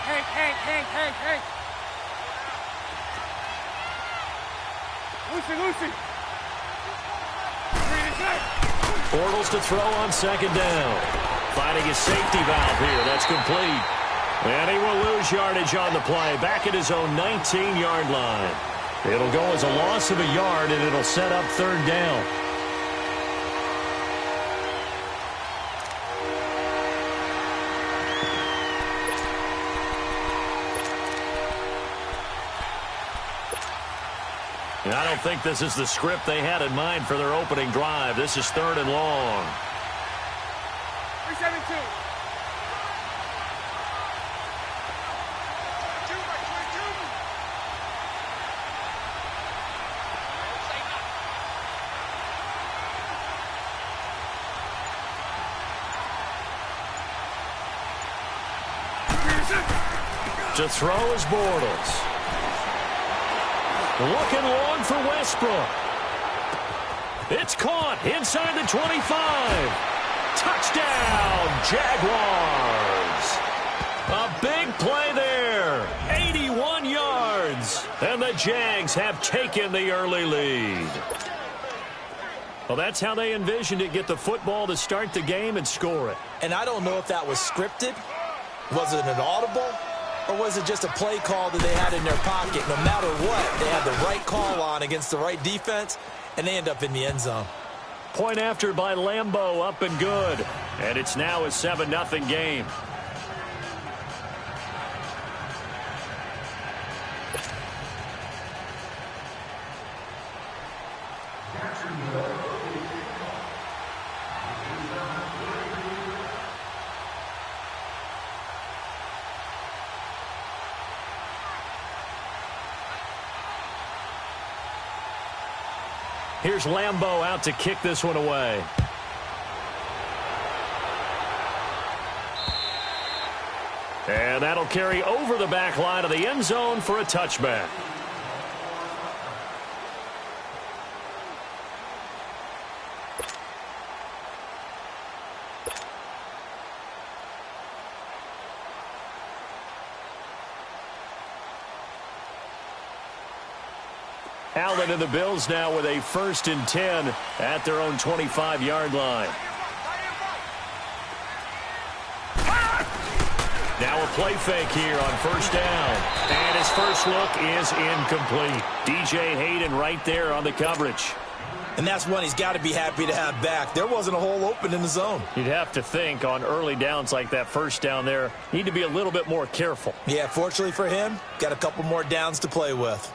Hank. Lucy. Bortles to throw on second down. Finding his safety valve here. That's complete. And he will lose yardage on the play. Back at his own 19-yard line. It'll go as a loss of a yard, and it'll set up third down. And I don't think this is the script they had in mind for their opening drive. This is third and long. 372. To throw is Bortles. Looking long for Westbrook. It's caught inside the 25. Touchdown, Jaguars. A big play there. 81 yards. And the Jags have taken the early lead. Well, that's how they envisioned it. Get the football to start the game and score it. And I don't know if that was scripted. Was it an audible? Or was it just a play call that they had in their pocket? No matter what, they had the right call on against the right defense, and they end up in the end zone. Point after by Lambeau, up and good. And it's now a 7-0 game. Here's Lambeau out to kick this one away. And that'll carry over the back line of the end zone for a touchback. Allen and the Bills now with a 1st and 10 at their own 25-yard line. Now a play fake here on 1st down. And his first look is incomplete. DJ Hayden right there on the coverage. And that's one he's got to be happy to have back. There wasn't a hole open in the zone. You'd have to think on early downs like that 1st down there, need to be a little bit more careful. Yeah, fortunately for him, got a couple more downs to play with.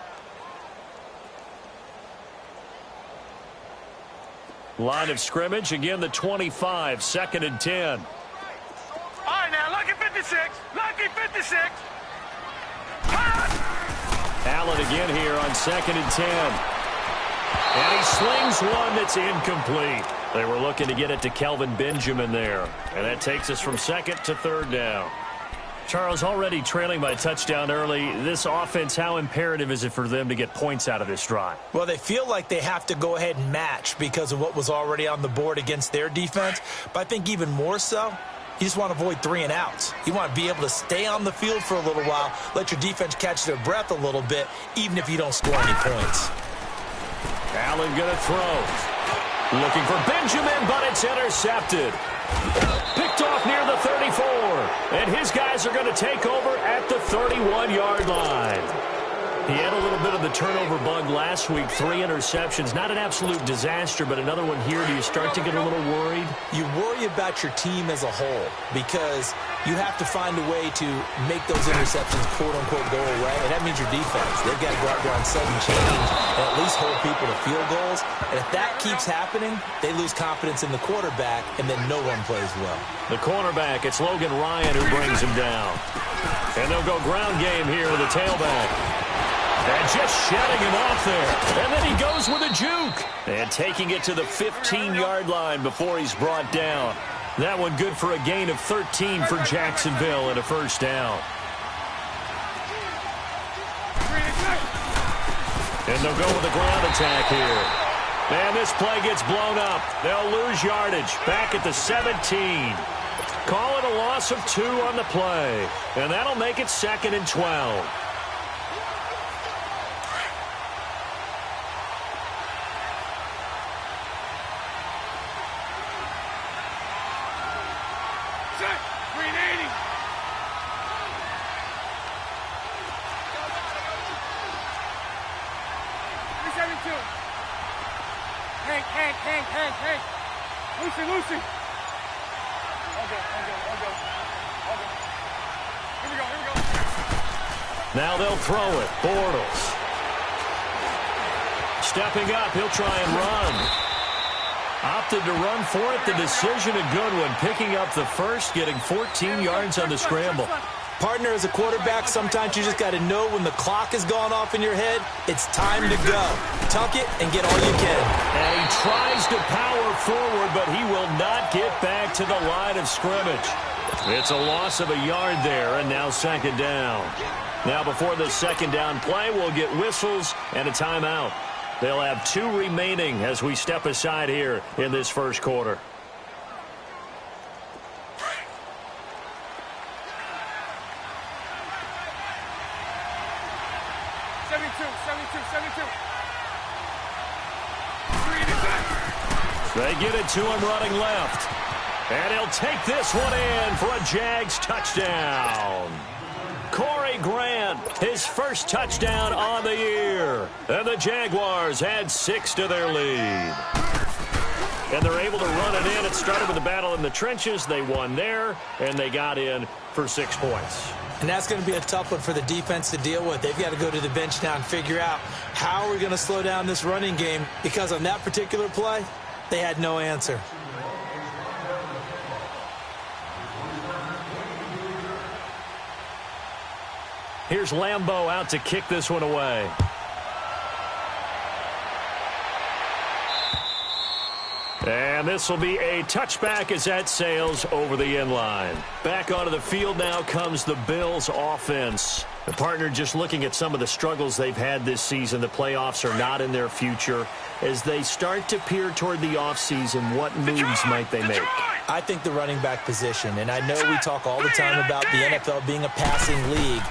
Line of scrimmage, again the 25, 2nd and 10. All right, now, lucky 56. Allen again here on 2nd and 10. And he slings one that's incomplete. They were looking to get it to Kelvin Benjamin there. And that takes us from 2nd to 3rd down. Charles, already trailing by a touchdown early. This offense, how imperative is it for them to get points out of this drive? Well, they feel like they have to go ahead and match because of what was already on the board against their defense. But I think even more so, you just want to avoid 3 and outs. You want to be able to stay on the field for a little while, let your defense catch their breath a little bit, even if you don't score any points. Allen going to throw. Looking for Benjamin, but it's intercepted. Picked off near the 34. And his guys are going to take over at the 31-yard line. He had a little bit of the turnover bug last week. 3 interceptions. Not an absolute disaster, but another one here. Do you start to get a little worried? You worry about your team as a whole because you have to find a way to make those interceptions, quote-unquote, go away. And that means your defense. They've got to go out there on sudden change and at least hold people to field goals. And if that keeps happening, they lose confidence in the quarterback, and then no one plays well. The cornerback, it's Logan Ryan who brings him down. And they'll go ground game here with the tailback. And just shutting him off there. And then he goes with a juke. And taking it to the 15-yard line before he's brought down. That one good for a gain of 13 for Jacksonville and a 1st down. And they'll go with a ground attack here. And this play gets blown up. They'll lose yardage. Back at the 17. Call it a loss of 2 on the play. And that'll make it 2nd and 12. Green 80. Hank. Lucy. Okay. Here we go. Now they'll throw it. Bortles. Stepping up, he'll try and run. Opted to run for it. The decision a good one. Picking up the first, getting 14 yards on the scramble. Partner, as a quarterback, sometimes you just got to know when the clock has gone off in your head, it's time to go. Tuck it and get all you can. And he tries to power forward, but he will not get back to the line of scrimmage. It's a loss of a yard there, and now 2nd down. Now before the 2nd down play, we'll get whistles and a timeout. They'll have 2 remaining as we step aside here in this first quarter. They get it to him running left. And he'll take this one in for a Jags touchdown. Corey Grant, his first touchdown on the year. And the Jaguars add 6 to their lead. And they're able to run it in. It started with a battle in the trenches. They won there, and they got in for 6 points. And that's going to be a tough one for the defense to deal with. They've got to go to the bench now and figure out how we're going to slow down this running game, because on that particular play, they had no answer. Here's Lambeau out to kick this one away. And this will be a touchback as that sails over the end line. Back onto the field now comes the Bills offense. The partner just looking at some of the struggles they've had this season. The playoffs are not in their future. As they start to peer toward the offseason, what moves might they make? I think the running back position, and I know we talk all the time about the NFL being a passing league,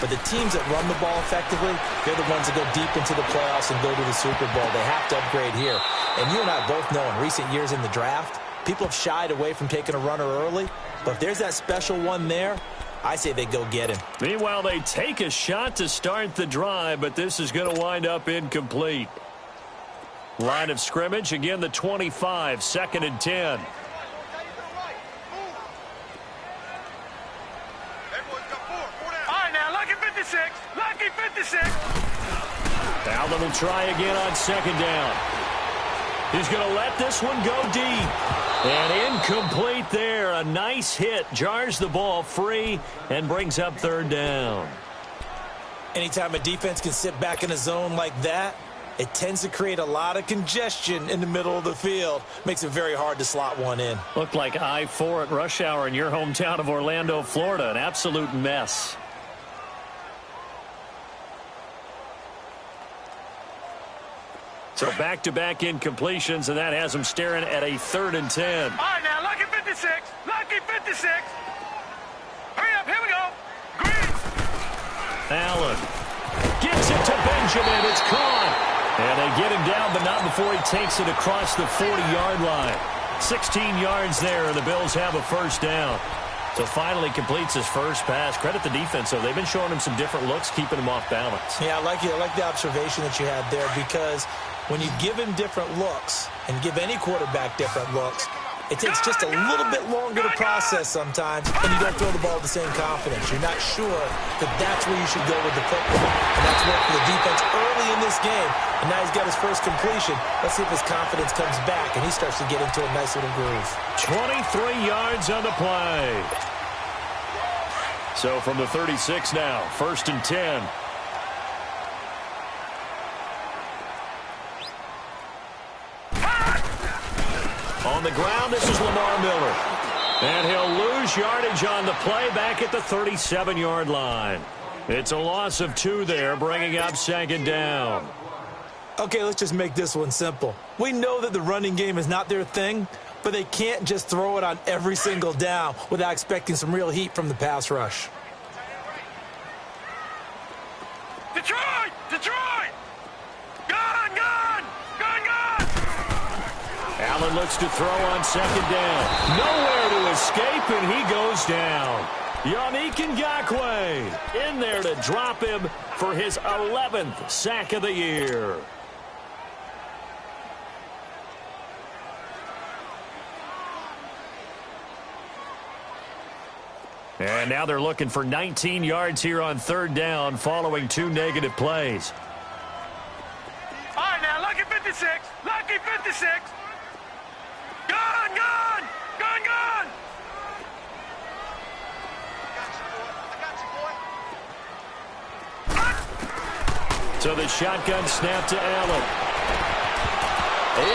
but the teams that run the ball effectively, they're the ones that go deep into the playoffs and go to the Super Bowl. They have to upgrade here. And you and I both know in recent years in the draft, people have shied away from taking a runner early, but if there's that special one there, I say they go get him. Meanwhile, they take a shot to start the drive, but this is going to wind up incomplete. Line of scrimmage, again the 25, 2nd and 10. Lucky 56. Allen will try again on 2nd down. He's going to let this one go deep. And incomplete there. A nice hit. Jars the ball free and brings up 3rd down. Anytime a defense can sit back in a zone like that, it tends to create a lot of congestion in the middle of the field. Makes it very hard to slot one in. Looked like I-4 at rush hour in your hometown of Orlando, Florida. An absolute mess. So back-to-back incompletions, and that has him staring at a 3rd and 10. All right, now, Lucky 56. Lucky 56. Hurry up, here we go. Green. Allen gets it to Benjamin. It's caught. And they get him down, but not before he takes it across the 40-yard line. 16 yards there, and the Bills have a 1st down. So finally completes his first pass. Credit the defense, though. They've been showing him some different looks, keeping him off balance. Yeah, I like the observation that you had there, because when you give him different looks and give any quarterback different looks, it takes just a little bit longer to process sometimes, and you don't throw the ball with the same confidence. You're not sure that that's where you should go with the football. And that's worked for the defense early in this game, and now he's got his first completion. Let's see if his confidence comes back, and he starts to get into a nice little groove. 23 yards on the play. So from the 36 now, 1st and 10. On the ground, this is Lamar Miller. And he'll lose yardage on the play back at the 37-yard line. It's a loss of 2 there, bringing up 2nd down. Okay, let's just make this one simple. We know that the running game is not their thing, but they can't just throw it on every single down without expecting some real heat from the pass rush. Detroit! Detroit! Gun! Gun! Gun! Gun! Allen looks to throw on second down. Nowhere to escape, and he goes down. Yannick Ngakoue in there to drop him for his 11th sack of the year. And now they're looking for 19 yards here on third down following 2 negative plays. All right, now, lucky 56. Lucky 56. Gun! Gun! Gun! Gun! So the shotgun snap to Allen.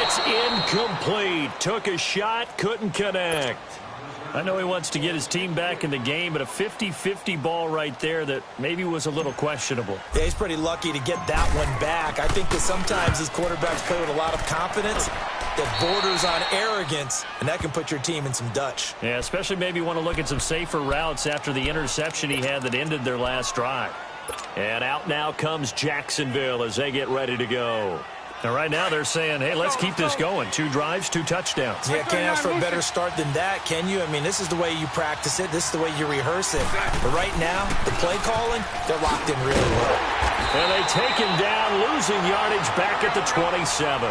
It's incomplete. Took a shot, couldn't connect. I know he wants to get his team back in the game, but a 50-50 ball right there that maybe was a little questionable. Yeah, he's pretty lucky to get that one back. I think that sometimes these quarterbacks play with a lot of confidence that borders on arrogance, and that can put your team in some Dutch. Yeah, especially maybe want to look at some safer routes after the interception he had that ended their last drive. And out now comes Jacksonville as they get ready to go. Now, right now, they're saying, hey, let's keep this going. 2 drives, 2 touchdowns. Yeah, can't ask for a better start than that, can you? I mean, this is the way you practice it. This is the way you rehearse it. But right now, the play calling, they're locked in really well. And they take him down, losing yardage back at the 27.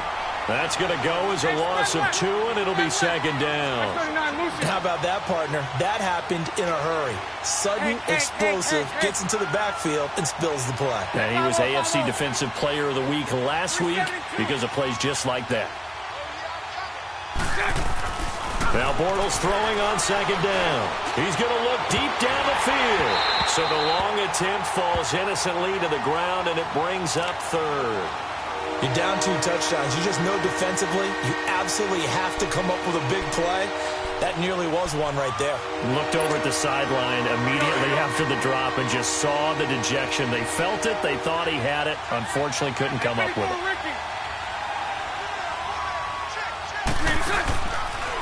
That's going to go as a loss of 2, and it'll be second down. How about that, partner? That happened in a hurry. Sudden, explosive, gets into the backfield and spills the play. And he was AFC Defensive Player of the Week last week because of plays just like that. Now Bortles throwing on second down. He's going to look deep down the field. So the long attempt falls innocently to the ground, and it brings up third. You're down 2 touchdowns. You just know defensively you absolutely have to come up with a big play. That nearly was one right there. Looked over at the sideline immediately after the drop and just saw the dejection. They felt it. They thought he had it. Unfortunately, couldn't come up with it.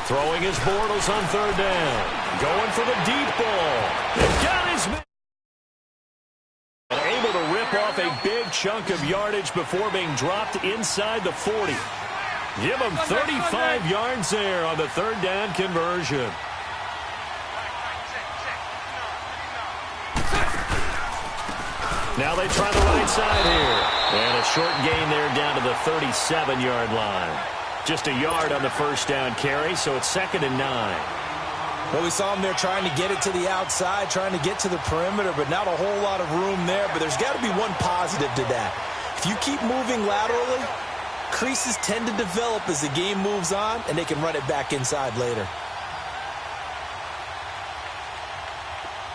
Throwing his Bortles on third down. Going for the deep ball. He got his man. Able to rip off a big chunk of yardage before being dropped inside the 40. Give him 35 yards there on the third down conversion. Now they try the right side here. And a short gain there down to the 37-yard line. Just a yard on the first down carry, so it's 2nd and 9. Well, we saw him there trying to get it to the outside, trying to get to the perimeter, but not a whole lot of room there. But there's got to be one positive to that. If you keep moving laterally, creases tend to develop as the game moves on, and they can run it back inside later.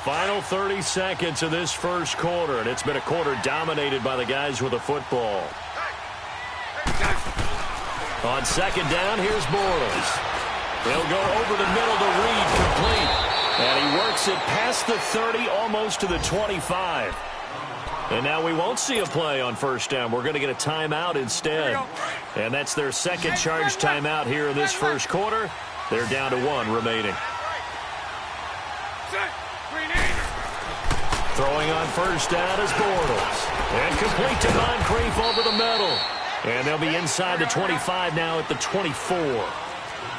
Final 30 seconds of this first quarter, and it's been a quarter dominated by the guys with the football. On second down, here's Bortles. He'll go over the middle to Reed, complete. And he works it past the 30, almost to the 25. And now we won't see a play on first down. We're going to get a timeout instead. And that's their second charge timeout here in this first quarter. They're down to 1 remaining. Throwing on first down is Bortles. And complete to Moncrief over the middle. And they'll be inside the 25 now at the 24.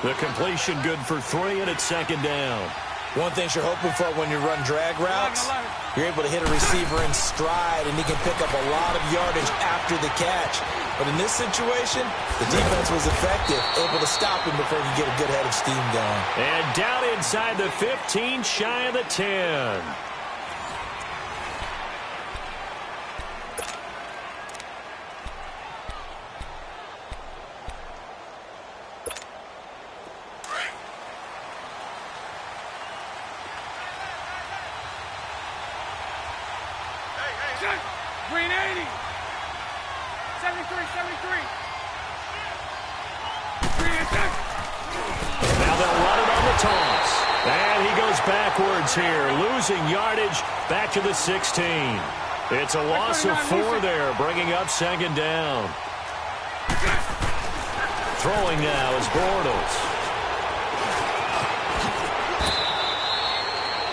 The completion good for 3, and it's second down. One thing you're hoping for when you run drag routes, you're able to hit a receiver in stride, and he can pick up a lot of yardage after the catch. But in this situation, the defense was effective, able to stop him before he could get a good head of steam going. And down inside the 15, shy of the 10. Green 80. 73, 73. Green 86. Now they'll run it on the toss. And he goes backwards here, losing yardage back to the 16. It's a loss of 4 there, bringing up second down. Throwing now is Bortles.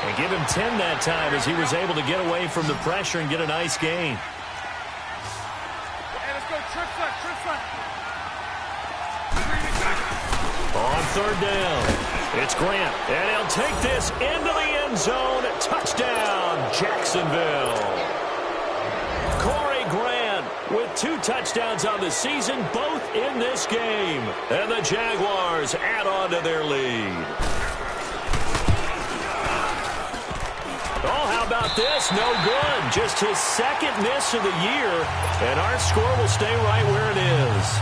And give him 10 that time as he was able to get away from the pressure and get a nice gain. Hey, let's go trip front. On third down, it's Grant, and he'll take this into the end zone. Touchdown, Jacksonville. Corey Grant with 2 touchdowns on the season, both in this game. And the Jaguars add on to their lead. Oh, how about this? No good. Just his second miss of the year, and our score will stay right where it is.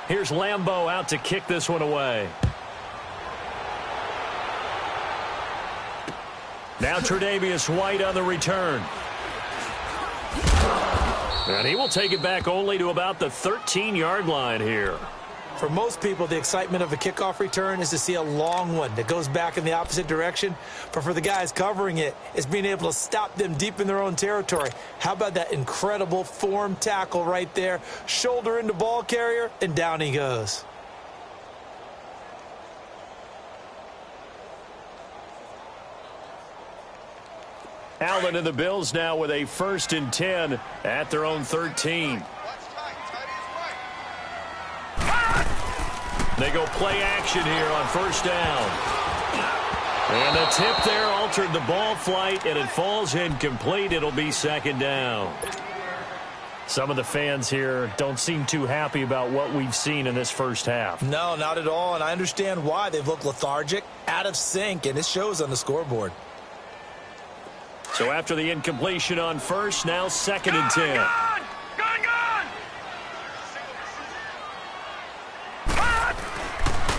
Here's Lambeau out to kick this one away. Now Tre'Davious White on the return. And he will take it back only to about the 13-yard line here. For most people, the excitement of a kickoff return is to see a long one that goes back in the opposite direction. But for the guys covering it, it's being able to stop them deep in their own territory. How about that incredible form tackle right there? Shoulder into ball carrier, and down he goes. Allen and the Bills now with a 1st and 10 at their own 13. They go play action here on 1st down. And the tip there altered the ball flight, and it falls incomplete. It'll be 2nd down. Some of the fans here don't seem too happy about what we've seen in this first half. No, not at all, and I understand why. They've looked lethargic, out of sync, and it shows on the scoreboard. So after the incompletion on 1st, now 2nd and 10. Gone!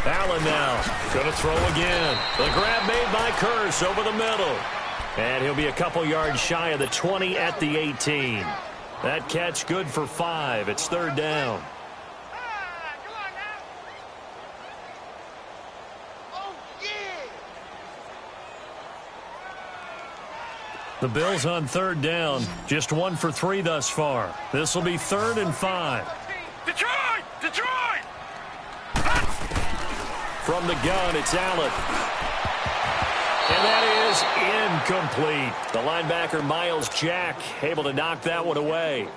Allen now going to throw again. The grab made by Curse over the middle. And he'll be a couple yards shy of the 20 at the 18. That catch good for 5. It's 3rd down. The Bills on 3rd down, just 1 for 3 thus far. This will be 3rd and 5. Detroit! From the gun, it's Allen. And that is incomplete. The linebacker, Miles Jack, able to knock that one away.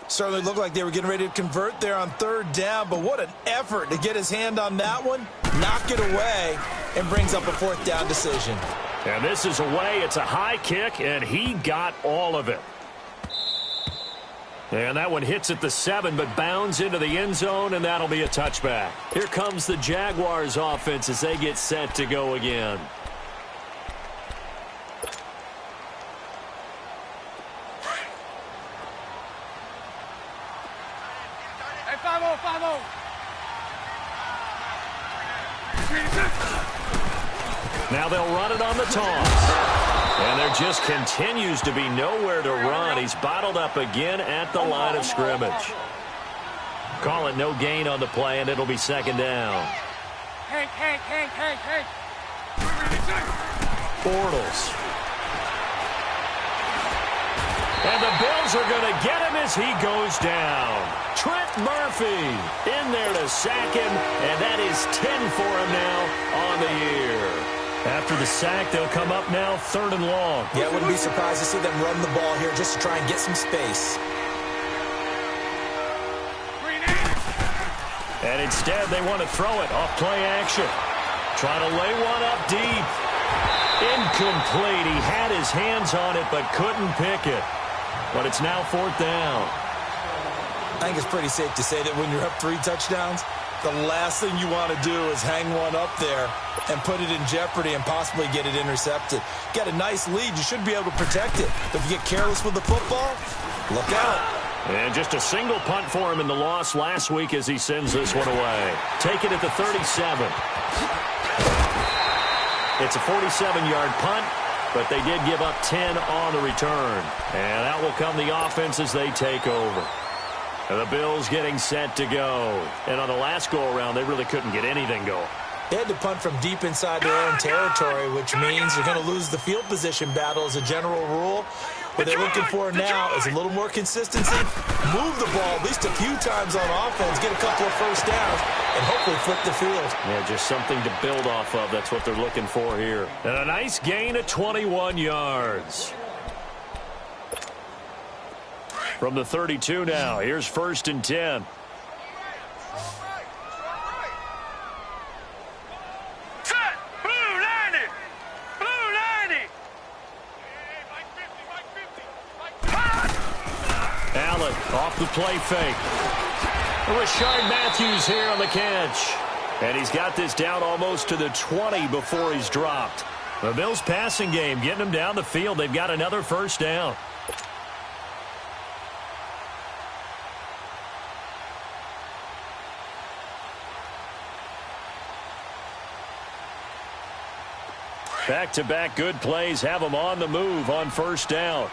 Certainly looked like they were getting ready to convert there on 3rd down, but what an effort to get his hand on that one, knock it away, and brings up a 4th down decision. And this is away. It's a high kick, and he got all of it. And that one hits at the 7, but bounds into the end zone, and that'll be a touchback. Here comes the Jaguars offense as they get set to go again. Hey, 5-0. Now they'll run it on the toss. And there just continues to be nowhere to run. He's bottled up again at the line of scrimmage. Call it no gain on the play, and it'll be 2nd down. Hank. Bortles. And the Bills are going to get him as he goes down. Trent Murphy in there to sack him, and that is 10 for him now on the year. After the sack, they'll come up now 3rd and long. Yeah, I wouldn't be surprised to see them run the ball here just to try and get some space. And instead, they want to throw it off play action. Trying to lay one up deep. Incomplete. He had his hands on it but couldn't pick it. But it's now 4th down. I think it's pretty safe to say that when you're up 3 touchdowns, the last thing you want to do is hang one up there and put it in jeopardy and possibly get it intercepted. Get a nice lead. You should be able to protect it. But if you get careless with the football, look out. And just a single punt for him in the loss last week as he sends this one away. Take it at the 37. It's a 47-yard punt, but they did give up 10 on the return. And that will come the offense as they take over. And the Bills getting set to go. And on the last go-around, they really couldn't get anything going. They had to punt from deep inside their own territory, which means you're going to lose the field position battle as a general rule. What they're looking for now is a little more consistency, move the ball at least a few times on offense, get a couple of first downs, and hopefully flip the field. Yeah, just something to build off of. That's what they're looking for here. And a nice gain of 21 yards. From the 32 now, here's 1st and 10. Allen off the play fake. Rashard Matthews here on the catch. And he's got this down almost to the 20 before he's dropped. The Bills passing game getting them down the field. They've got another first down. Back-to-back good plays have them on the move on first down.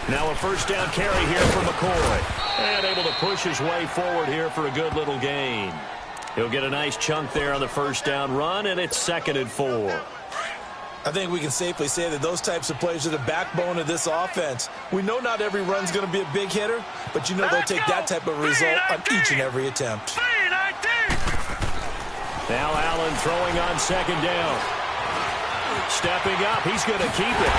Now a first down carry here for McCoy. And able to push his way forward here for a good little gain. He'll get a nice chunk there on the first down run, and it's 2nd and 4. I think we can safely say that those types of plays are the backbone of this offense. We know not every run's going to be a big hitter, but you know they'll take that type of result on each and every attempt. Now Allen throwing on 2nd down. Stepping up, he's going to keep it.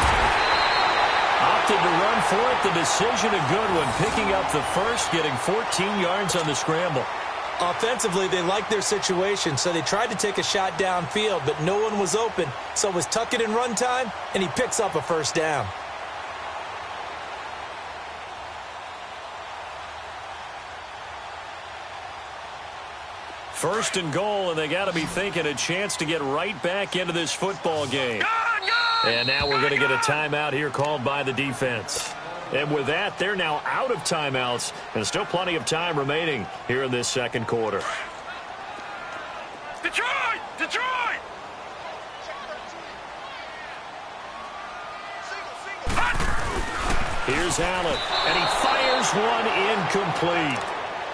Opted to run for it. The decision a good one. Picking up the first, getting 14 yards on the scramble. Offensively, they liked their situation, so they tried to take a shot downfield, but no one was open. So it was tuck it in run time, and he picks up a first down. First and goal, and they got to be thinking a chance to get right back into this football game. And now we're going to get a timeout here called by the defense. And with that, they're now out of timeouts, and still plenty of time remaining here in this second quarter. Detroit! Detroit! Here's Allen, and he fires one incomplete.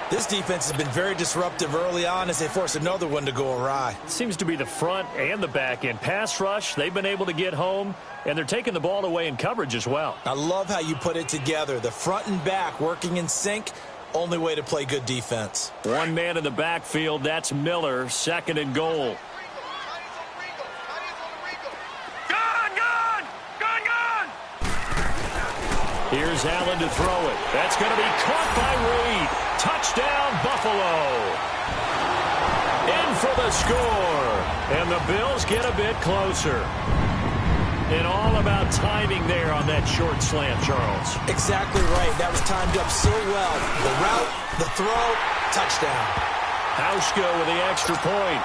This defense has been very disruptive early on as they force another one to go awry. Seems to be the front and the back end. Pass rush, they've been able to get home, and they're taking the ball away in coverage as well. I love how you put it together. The front and back working in sync, only way to play good defense. One man in the backfield, that's Miller, 2nd and goal. Here's Allen to throw it. That's going to be caught by Reed. Touchdown, Buffalo. In for the score. And the Bills get a bit closer. And all about timing there on that short slant, Charles. Exactly right. That was timed up so well. The route, the throw, touchdown. Hauschka with the extra point.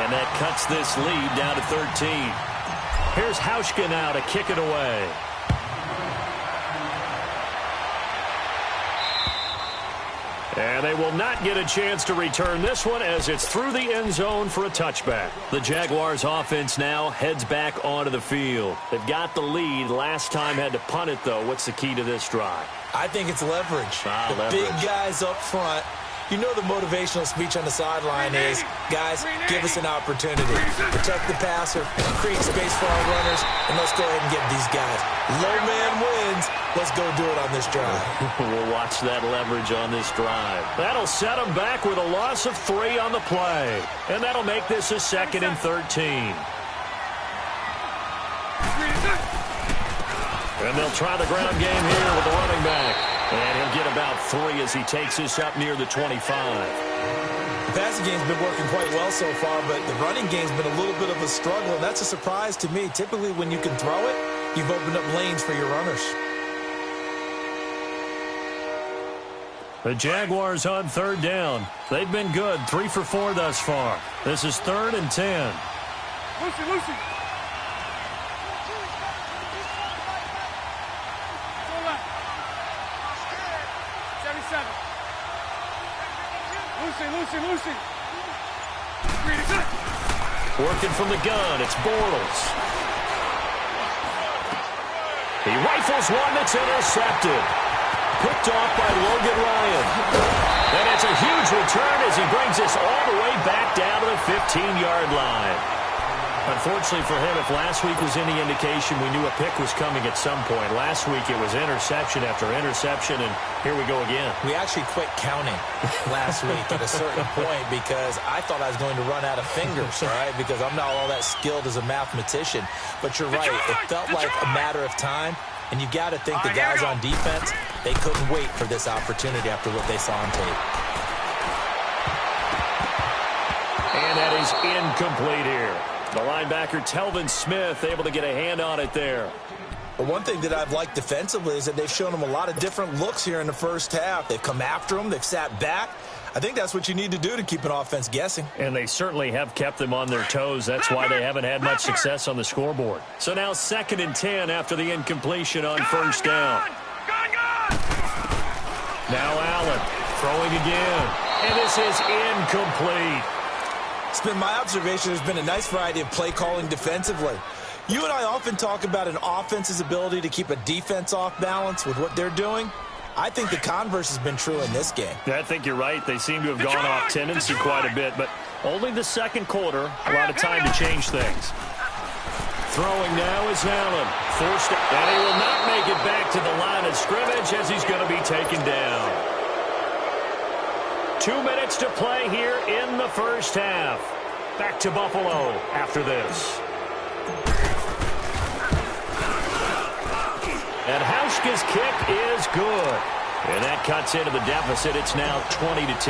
And that cuts this lead down to 13. Here's Hauschka now to kick it away. And they will not get a chance to return this one as it's through the end zone for a touchback. The Jaguars offense now heads back onto the field. They've got the lead. Last time had to punt it, though. What's the key to this drive? I think it's leverage. Leverage. Big guys up front. You know the motivational speech on the sideline is, guys, give us an opportunity. Protect the passer, create space for our runners, and let's go ahead and get these guys. Low man wins. Let's go do it on this drive. We'll watch that leverage on this drive. That'll set them back with a loss of 3 on the play. And that'll make this a 2nd and 13. And they'll try the ground game here with the running back. And he'll get about 3 as he takes this up near the 25. The passing game's been working quite well so far, but the running game's been a little bit of a struggle, and that's a surprise to me. Typically, when you can throw it, you've opened up lanes for your runners. The Jaguars on 3rd down. They've been good, 3 for 4 thus far. This is 3rd and 10. Lucy. Lucy. Working from the gun, it's Bortles. He rifles one that's intercepted. Picked off by Logan Ryan. And it's a huge return as he brings us all the way back down to the 15-yard line. Unfortunately for him, if last week was any indication, we knew a pick was coming at some point. Last week it was interception after interception, and here we go again. We actually quit counting last week at a certain point because I thought I was going to run out of fingers, all right, because I'm not all that skilled as a mathematician. But you're right. It felt like a matter of time, and you got to think the guys on defense, they couldn't wait for this opportunity after what they saw on tape. And that is incomplete here. The linebacker, Telvin Smith, able to get a hand on it there. But one thing that I've liked defensively is that they've shown them a lot of different looks here in the first half. They've come after them. They've sat back. I think that's what you need to do to keep an offense guessing. And they certainly have kept them on their toes. That's why they haven't had much success on the scoreboard. So now 2nd and 10 after the incompletion on first down. Now Allen throwing again. And this is incomplete. It's been my observation there's been a nice variety of play calling defensively. You and I often talk about an offense's ability to keep a defense off balance with what they're doing. I think the converse has been true in this game. I think you're right. They seem to have gone off tendency quite a bit, but only the second quarter, a lot of time to change things. Throwing now is Allen. Forced, and he will not make it back to the line of scrimmage as he's going to be taken down. 2 minutes to play here in the first half. Back to Buffalo after this. And Hauschka's kick is good. And that cuts into the deficit. It's now 20-10.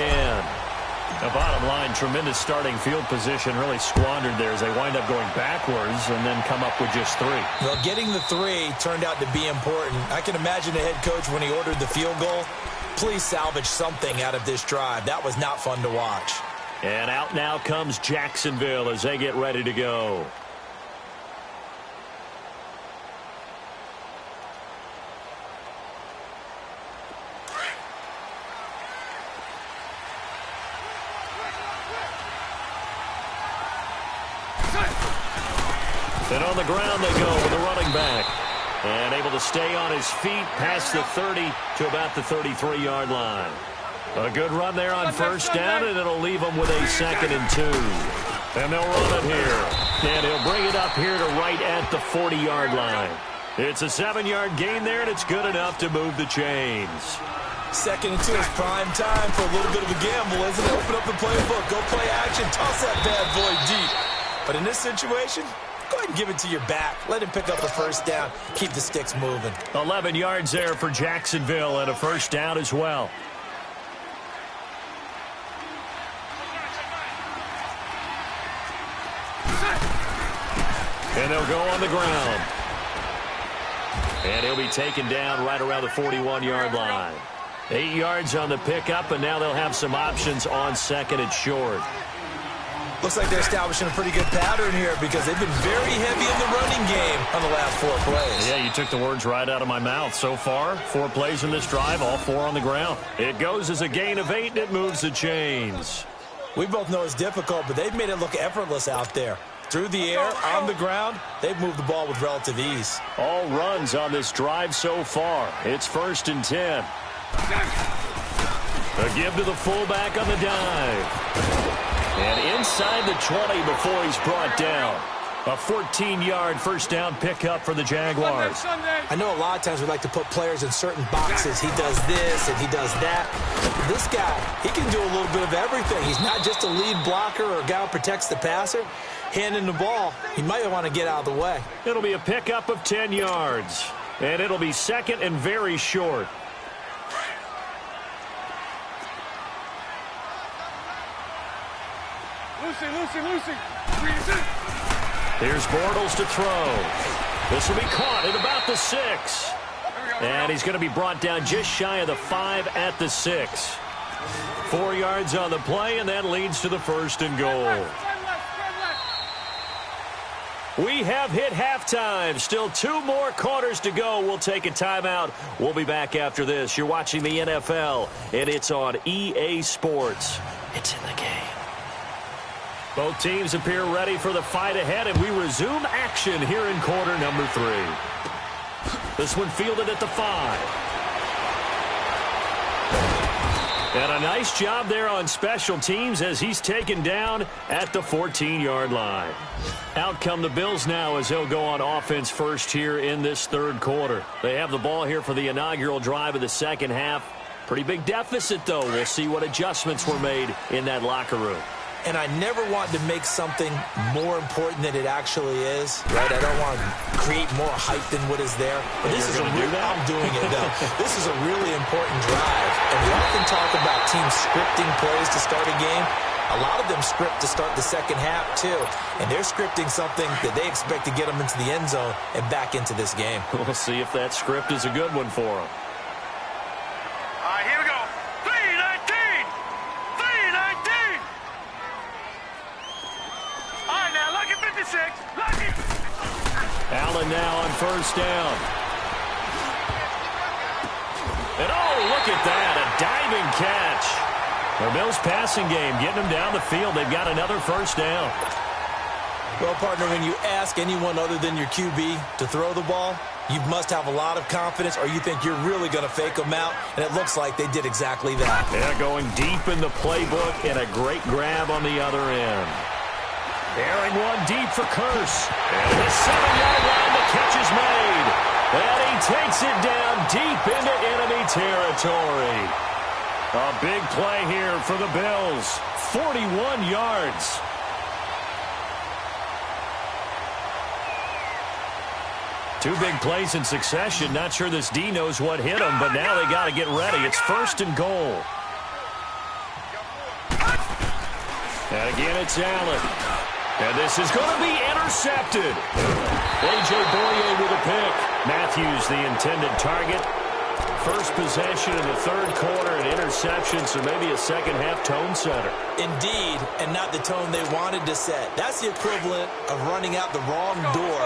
The bottom line, tremendous starting field position, really squandered there as they wind up going backwards and then come up with just 3. Well, getting the 3 turned out to be important. I can imagine the head coach when he ordered the field goal. Please salvage something out of this drive. That was not fun to watch. And out now comes Jacksonville as they get ready to go. And on the ground they go with a running back. And able to stay on his feet past the 30 to about the 33-yard line. A good run there on first down, and it'll leave them with a 2nd and 2. And they'll run it here. And he'll bring it up here to right at the 40-yard line. It's a 7-yard gain there, and it's good enough to move the chains. 2nd and 2 is prime time for a little bit of a gamble, isn't it? Open up the playbook, go play action, toss that bad boy deep. But in this situation, go ahead and give it to your back. Let him pick up a first down. Keep the sticks moving. 11 yards there for Jacksonville and a first down as well. And they'll go on the ground. And he'll be taken down right around the 41-yard line. 8 yards on the pickup, and now they'll have some options on 2nd and short. Looks like they're establishing a pretty good pattern here because they've been very heavy in the running game on the last 4 plays. Yeah, you took the words right out of my mouth. So far, 4 plays in this drive, all 4 on the ground. It goes as a gain of 8, and it moves the chains. We both know it's difficult, but they've made it look effortless out there. Through the air, on the ground, they've moved the ball with relative ease. All runs on this drive so far. It's 1st and 10. A give to the fullback on the dive. And inside the 20 before he's brought down. A 14-yard first down pickup for the Jaguars. I know a lot of times we like to put players in certain boxes. He does this and he does that. But this guy, he can do a little bit of everything. He's not just a lead blocker or a guy who protects the passer. Handing the ball, he might want to get out of the way. It'll be a pickup of 10 yards. And it'll be 2nd and very short. Lucy. Here's Bortles to throw. This will be caught at about the 6. And he's going to be brought down just shy of the 5 at the 6. 4 yards on the play, and that leads to the 1st and goal. We have hit halftime. Still 2 more quarters to go. We'll take a timeout. We'll be back after this. You're watching the NFL, and it's on EA Sports. It's in the game. Both teams appear ready for the fight ahead, and we resume action here in quarter number 3. This one fielded at the 5. And a nice job there on special teams as he's taken down at the 14-yard line. Out come the Bills now as they'll go on offense first here in this third quarter. They have the ball here for the inaugural drive of the second half. Pretty big deficit, though. We'll see what adjustments were made in that locker room. And I never want to make something more important than it actually is, right? I don't want to create more hype than what is there. But this is a real, I'm doing it, though. This is a really important drive. And we often talk about teams scripting plays to start a game. A lot of them script to start the second half, too. And they're scripting something that they expect to get them into the end zone and back into this game. We'll see if that script is a good one for them. All right, here we go. 3-19. 3-19. All right, now, lucky 56. Lucky. Allen now on first down. And oh, look at that, a diving catch. The Bills passing game, getting them down the field. They've got another first down. Well, partner, when you ask anyone other than your QB to throw the ball, you must have a lot of confidence or you think you're really going to fake them out, and it looks like they did exactly that. Yeah, going deep in the playbook and a great grab on the other end. Airing one deep for Curse. And the 7-yard line, the catch is made. And he takes it down deep into enemy territory. A big play here for the Bills. 41 yards. Two big plays in succession. Not sure this D knows what hit him, but now they got to get ready. It's first and goal. And again, it's Allen. And this is going to be intercepted. A.J. Boye with a pick. Matthews, the intended target. First possession in the third quarter, an interception, so maybe a second-half tone setter. Indeed, and not the tone they wanted to set. That's the equivalent of running out the wrong door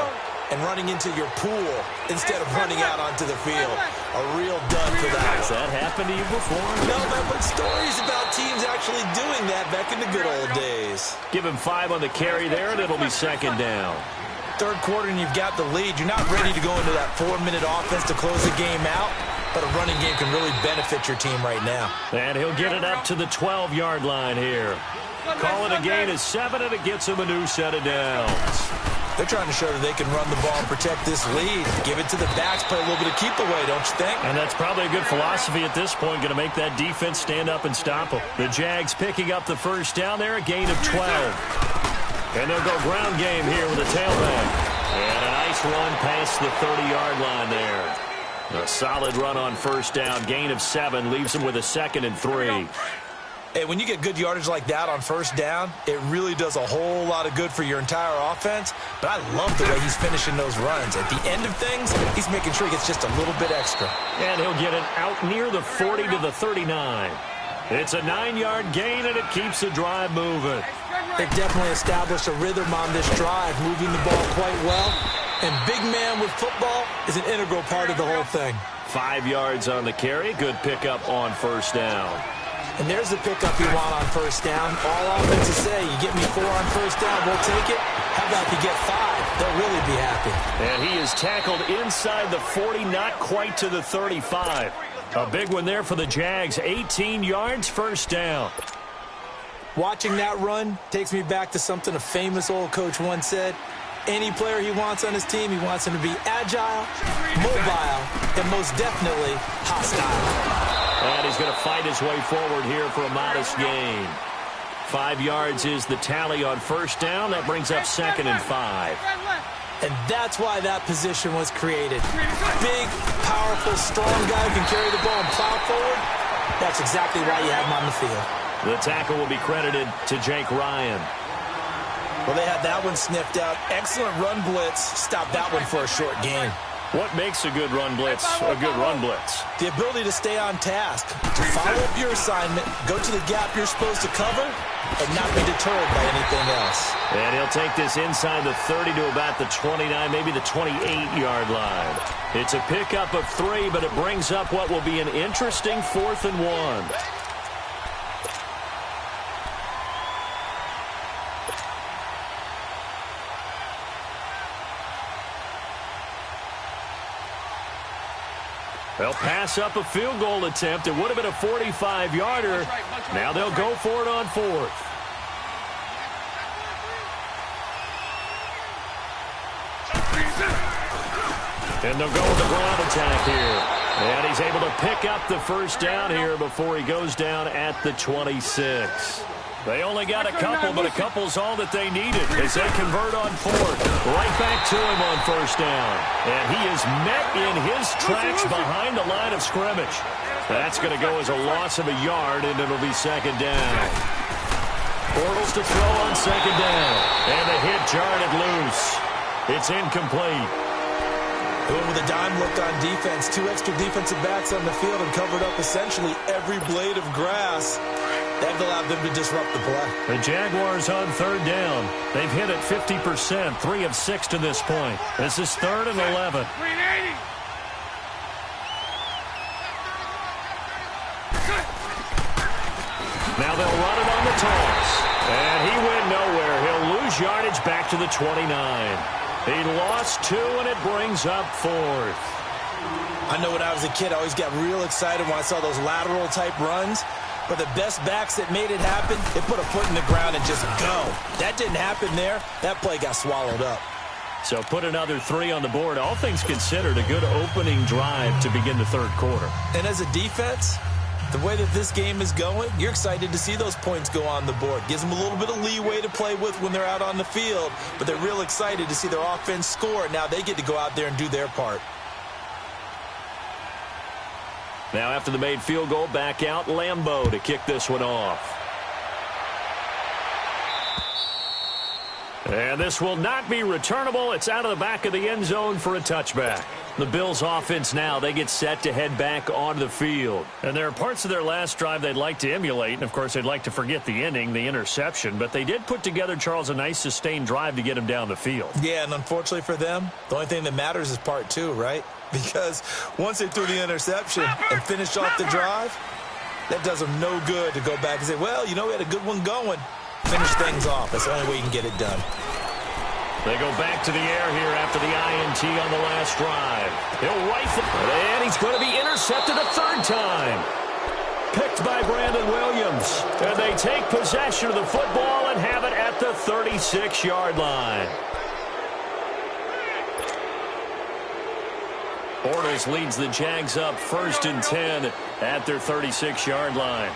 and running into your pool instead of running out onto the field. A real dud for that. Has that happened to you before? No, man, but stories about teams actually doing that back in the good old days. Give him 5 on the carry there, and it'll be second down. Third quarter, and you've got the lead. You're not ready to go into that 4-minute offense to close the game out, but a running game can really benefit your team right now. And he'll get it up to the 12-yard line here. Call it a gain of 7, and it gets him a new set of downs. They're trying to show that they can run the ball and protect this lead. Give it to the backs, play a little bit of keep away, don't you think? And that's probably a good philosophy at this point, going to make that defense stand up and stop them. The Jags picking up the first down there, a gain of 12. And they'll go ground game here with a tailback. And a nice run past the 30-yard line there. A solid run on first down, gain of 7, leaves them with a 2nd and 3. Hey, when you get good yardage like that on first down, it really does a whole lot of good for your entire offense. But I love the way he's finishing those runs. At the end of things, he's making sure he gets just a little bit extra. And he'll get it out near the 40 to the 39. It's a 9-yard gain, and it keeps the drive moving. They've definitely established a rhythm on this drive, moving the ball quite well. And big man with football is an integral part of the whole thing. 5 yards on the carry. Good pickup on first down. And there's the pickup you want on first down. All offenses say, you get me 4 on first down, we'll take it. How about if you get 5? They'll really be happy. And he is tackled inside the 40, not quite to the 35. A big one there for the Jags. 18 yards, first down. Watching that run takes me back to something a famous old coach once said. Any player he wants on his team, he wants him to be agile, mobile, and most definitely hostile. And he's going to fight his way forward here for a modest gain. 5 yards is the tally on first down. That brings up 2nd and 5. And that's why that position was created. Big, powerful, strong guy who can carry the ball and plow forward. That's exactly why you have him on the field. The tackle will be credited to Jake Ryan. Well, they had that one sniffed out. Excellent run blitz. Stop that one for a short gain. What makes a good run blitz a good run blitz? The ability to stay on task, to follow up your assignment, go to the gap you're supposed to cover, and not be deterred by anything else. And he'll take this inside the 30 to about the 29, maybe the 28-yard line. It's a pickup of 3, but it brings up what will be an interesting 4th and 1. They'll pass up a field goal attempt. It would have been a 45-yarder. Now they'll go for it on 4th. And they'll go with the ground attack here. And he's able to pick up the first down here before he goes down at the 26. They only got a couple, but a couple's all that they needed as they convert on 4th. Right back to him on first down. And he is met in his tracks behind the line of scrimmage. That's going to go as a loss of a yard, and it'll be second down. Bortles to throw on second down. And the hit jarred it loose. It's incomplete. Going with a dime look on defense. 2 extra defensive backs on the field and covered up essentially every blade of grass. That allowed them to disrupt the play. The Jaguars on third down. They've hit it 50%, 3 of 6 to this point. This is 3rd and 11. Now they'll run it on the toss. And he went nowhere. He'll lose yardage back to the 29. He lost 2, and it brings up 4th. I know when I was a kid, I always got real excited when I saw those lateral-type runs. But the best backs that made it happen, they put a foot in the ground and just go. That didn't happen there. That play got swallowed up. So put another 3 on the board. All things considered, a good opening drive to begin the third quarter. And as a defense, the way that this game is going, you're excited to see those points go on the board. Gives them a little bit of leeway to play with when they're out on the field. But they're real excited to see their offense score. Now they get to go out there and do their part. Now after the made field goal, back out Lambeau to kick this one off. And this will not be returnable. It's out of the back of the end zone for a touchback. The Bills offense now, they get set to head back onto the field. And there are parts of their last drive they'd like to emulate. And, of course, they'd like to forget the ending, the interception. But they did put together, Charles, a nice sustained drive to get him down the field. Yeah, and unfortunately for them, the only thing that matters is part 2, right? Because once they threw the interception and finished off the drive, that does them no good to go back and say, well, you know, we had a good one going. Finish things off. That's the only way you can get it done. They go back to the air here after the INT on the last drive. He'll rifle, and he's going to be intercepted a 3rd time. Picked by Brandon Williams. And they take possession of the football and have it at the 36-yard line. Bortles leads the Jags up 1st and 10 at their 36-yard line.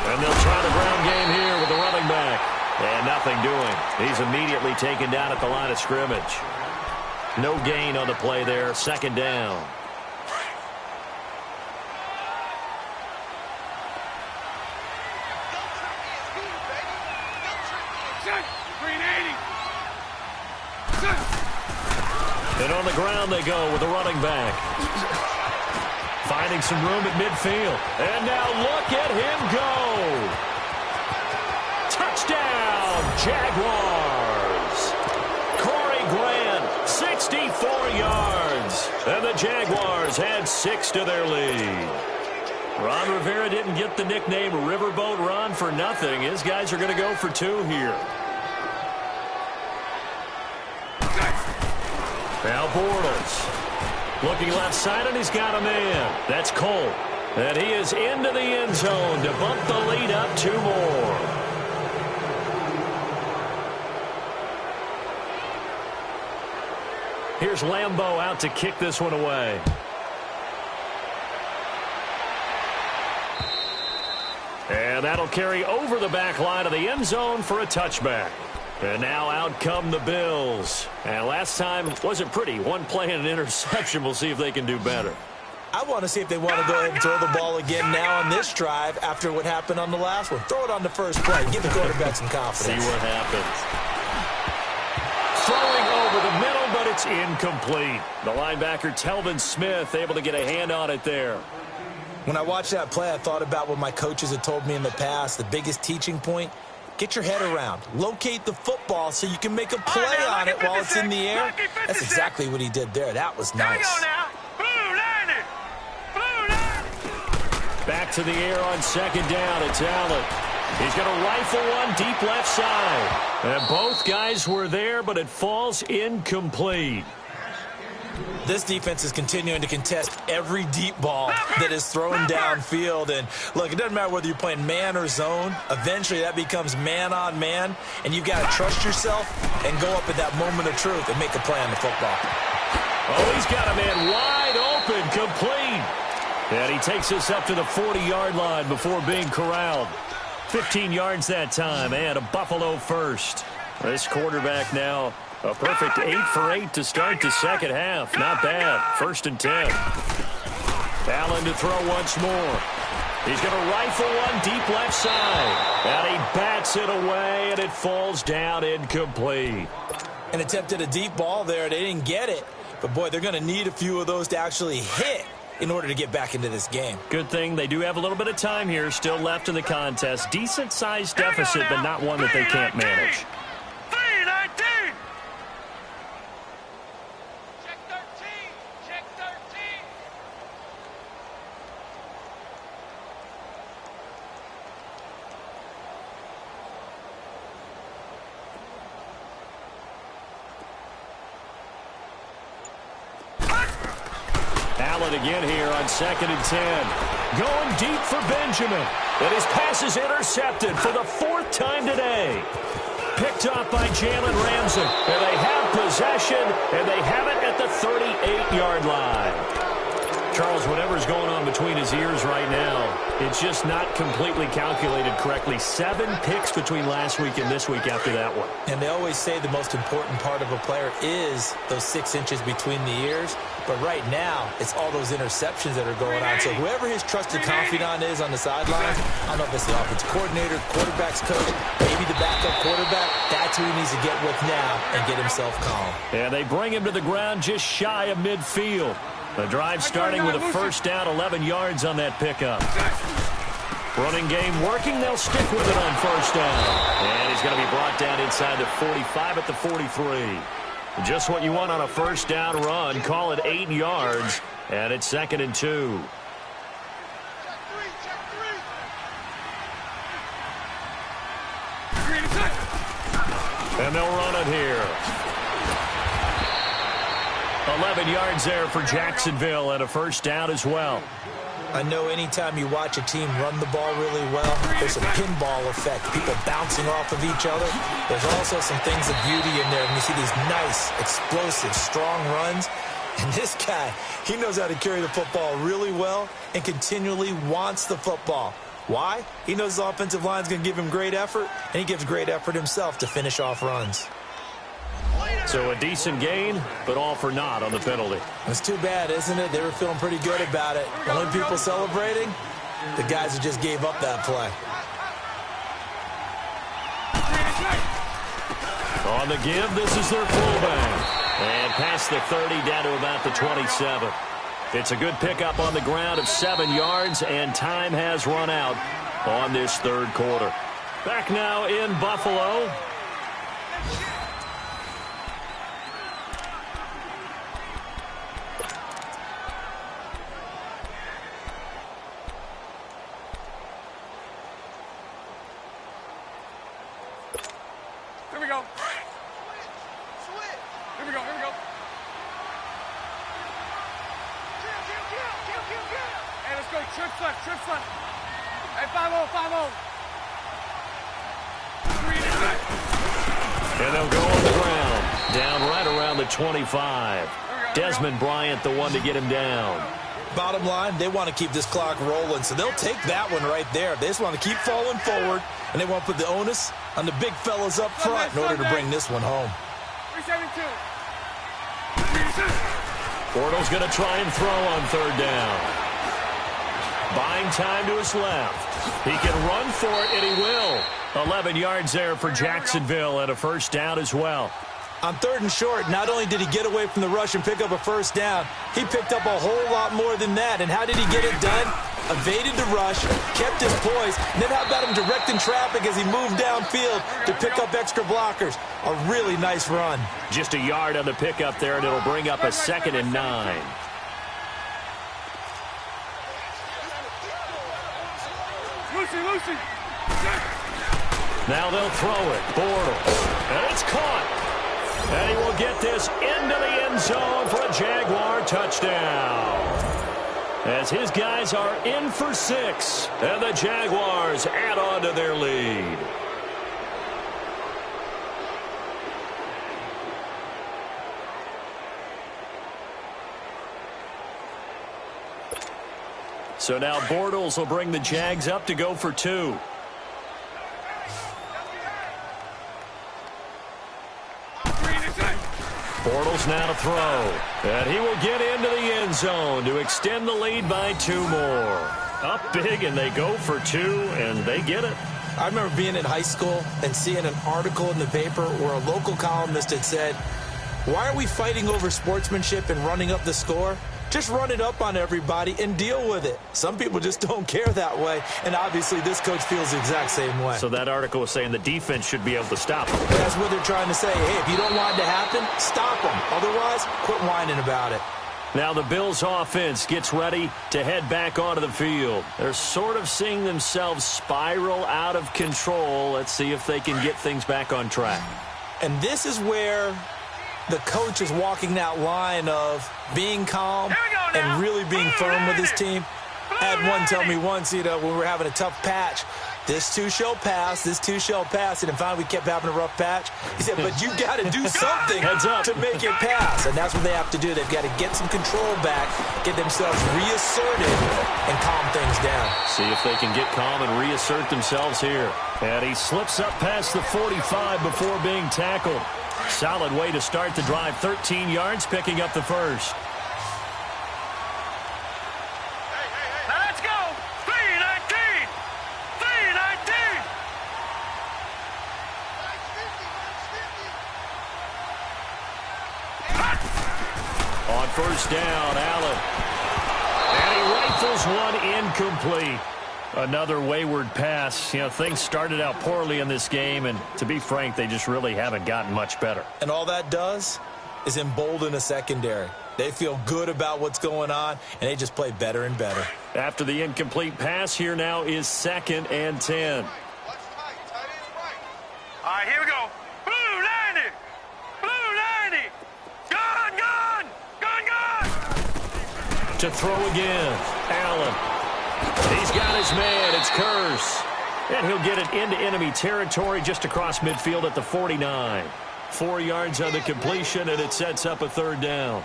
And they'll try the ground game here with the running back. And nothing doing. He's immediately taken down at the line of scrimmage. No gain on the play there. 2nd down. And on the ground they go with the running back. Finding some room at midfield. And now look at him go. Touchdown, Jaguars. Corey Grant, 64 yards. And the Jaguars had 6 to their lead. Ron Rivera didn't get the nickname Riverboat Ron for nothing. His guys are going to go for 2 here. Now Bortles. Looking left side, and he's got a man. That's Cole. And he is into the end zone to bump the lead up 2 more. Here's Lambeau out to kick this one away. And that'll carry over the back line of the end zone for a touchback. And now out come the Bills. And last time wasn't pretty. 1 play and an interception. We'll see if they can do better. I want to see if they want to go ahead and throw the ball again now on this drive after what happened on the last one. Throw it on the first play. Give the quarterback some confidence. See what happens. Throwing over the middle, but it's incomplete. The linebacker, Telvin Smith, able to get a hand on it there. When I watched that play, I thought about what my coaches had told me in the past. The biggest teaching point, get your head around. Locate the football so you can make a play on it while it's in the air. That's exactly what he did there. That was nice. Back to the air on 2nd down. It's Allen. He's going to rifle one deep left side. And both guys were there, but it falls incomplete. This defense is continuing to contest every deep ball that is thrown downfield. And, look, it doesn't matter whether you're playing man or zone. Eventually, that becomes man-on-man, and you've got to trust yourself and go up at that moment of truth and make a play on the football. Oh, he's got a man wide open, complete. And he takes us up to the 40-yard line before being corralled. 15 yards that time, and a Buffalo first. This quarterback now a perfect 8 for 8 to start the second half. Not bad. 1st and 10. Allen to throw once more. He's going to rifle one deep left side. And he bats it away, and it falls down incomplete. An attempt at a deep ball there. They didn't get it. But, boy, they're going to need a few of those to actually hit in order to get back into this game. Good thing they do have a little bit of time here still left in the contest. Decent-sized deficit, but not one that they can't manage. Allen again here on 2nd and 10. Going deep for Benjamin. And his pass is intercepted for the 4th time today. Picked off by Jalen Ramsey. And they have possession, and they have it at the 38-yard line. Charles, whatever's going on between his ears right now, it's just not completely calculated correctly. 7 picks between last week and this week after that one. And they always say the most important part of a player is those 6 inches between the ears. But right now, it's all those interceptions that are going on. So whoever his trusted confidant is on the sidelines, I don't know if it's the offensive coordinator, quarterback's coach, maybe the backup quarterback, that's who he needs to get with now and get himself calm. And they bring him to the ground just shy of midfield. The drive starting with a 1st down, 11 yards on that pickup. Running game working. They'll stick with it on 1st down. And he's going to be brought down inside the 45 at the 43. Just what you want on a 1st down run. Call it 8 yards. And it's 2nd and 2. And they'll run it here. 11 yards there for Jacksonville and a 1st down as well. I know anytime you watch a team run the ball really well, there's a pinball effect, people bouncing off of each other. There's also some things of beauty in there, and you see these nice, explosive, strong runs. And this guy, he knows how to carry the football really well and continually wants the football. Why? He knows his offensive line's going to give him great effort, and he gives great effort himself to finish off runs. So a decent gain, but all for naught on the penalty. It's too bad, isn't it? They were feeling pretty good about it. Only people celebrating, the guys who just gave up that play. On the give, this is their fullback. And past the 30 down to about the 27. It's a good pickup on the ground of 7 yards, and time has run out on this 3rd quarter. Back now in Buffalo. Here we go. Here we go. Here we go. Hey, let's go. Trips left. Trips left. Hey, 5-0, 5-0. And they'll go on the ground. Down right around the 25. Desmond Bryant, the one to get him down. Bottom line, they want to keep this clock rolling, so they'll take that one right there. They just want to keep falling forward, and they want to put the onus on the big fellas up front in order to bring this one home. 372. Bortles going to try and throw on 3rd down. Buying time to his left. He can run for it, and he will. 11 yards there for Jacksonville and a 1st down as well. On 3rd and short, not only did he get away from the rush and pick up a 1st down, he picked up a whole lot more than that. And how did he get it done? Evaded the rush, kept his poise, and then how about him directing traffic as he moved downfield to pick up extra blockers? A really nice run. Just a yard on the pickup there, and it'll bring up a 2nd and 9. Lucy. Now they'll throw it. Bortles. And it's caught. And he will get this into the end zone for a Jaguar touchdown. As his guys are in for 6. And the Jaguars add on to their lead. So now Bortles will bring the Jags up to go for 2. Bortles now to throw. And he will get into the end zone to extend the lead by 2 more. Up big, and they go for 2, and they get it. I remember being in high school and seeing an article in the paper where a local columnist had said, "Why are we fighting over sportsmanship and running up the score? Just run it up on everybody and deal with it." Some people just don't care that way, and obviously this coach feels the exact same way. So that article was saying the defense should be able to stop them. That's what they're trying to say. Hey, if you don't want it to happen, stop them. Otherwise, quit whining about it. Now the Bills offense gets ready to head back onto the field. They're sort of seeing themselves spiral out of control. Let's see if they can get things back on track. And this is where the coach is walking that line of being calm and really being firm with his team. I had one tell me once, when we were having a tough patch, this too shall pass, this too shall pass. And finally we kept having a rough patch. He said, but you got to do something to make it pass. And that's what they have to do. They've got to get some control back, get themselves reasserted, and calm things down. See if they can get calm and reassert themselves here. And he slips up past the 45 before being tackled. Solid way to start the drive. 13 yards, picking up the first. Let's go. 3-19. 3-19. On first down, Allen. And he rifles one incomplete. Another wayward pass. Things started out poorly in this game, and to be frank, they just really haven't gotten much better. And all that does is embolden a secondary. They feel good about what's going on, and they just play better and better. After the incomplete pass, here now is 2nd and 10. All right, here we go. Blue 90. Blue 90. Gun. To throw again, Allen. He's got his man. It's Curse. And he'll get it into enemy territory just across midfield at the 49. 4 yards on the completion, and it sets up a 3rd down.